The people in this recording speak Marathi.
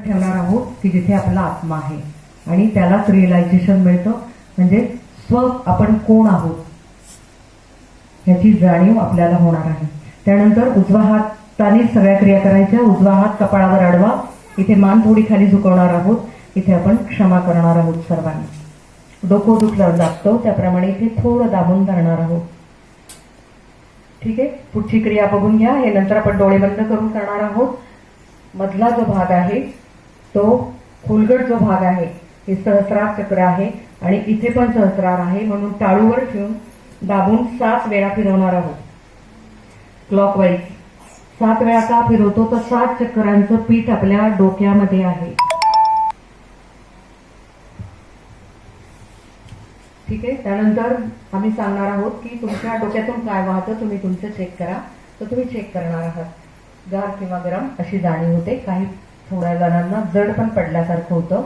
ठेवणार आहोत की जिथे आपला आत्मा आहे आणि त्यालाच रिअलायझेशन मिळतं, म्हणजे आपण कोण आहोत याची जाणीव आपल्याला होणार आहे. त्यानंतर उजवा हाताने सगळ्या क्रिया करायच्या. उजवा हात कपाळावर अडवा, इथे मान थोडी खाली झुकवणार आहोत. इथे आपण क्षमा करणार आहोत सर्वांनी. डोकं दुखलं दाबतो त्याप्रमाणे इथे थोडं दाबून धरणार आहोत. ठीक आहे, पुढची क्रिया बघून घ्या. हे नंतर आपण डोळे बंद करून करणार आहोत. मधला जो भाग आहे तो खोलगट जो भाग आहे हे सहस्रार चक्र आहे आणि इथे पण सहस्रार आहे, म्हणून टाळूवर ठेवून दाबून 7 वेळा फिरवणार आहोत. क्लॉकवाईज 7 वेळा का फिरवतो तर 7 चक्रांचं पीठ आपल्या डोक्यामध्ये आहे. ठीक आहे, त्यानंतर आम्ही सांगणार आहोत की तुमच्या डोक्यातून काय वाहतं तुम्ही तुमचं चेक करा. तर तुम्ही चेक करणार आहात. गार किंवा गरम अशी जाणीव होते. काही थोड्या जणांना जड पण पडल्यासारखं होतं.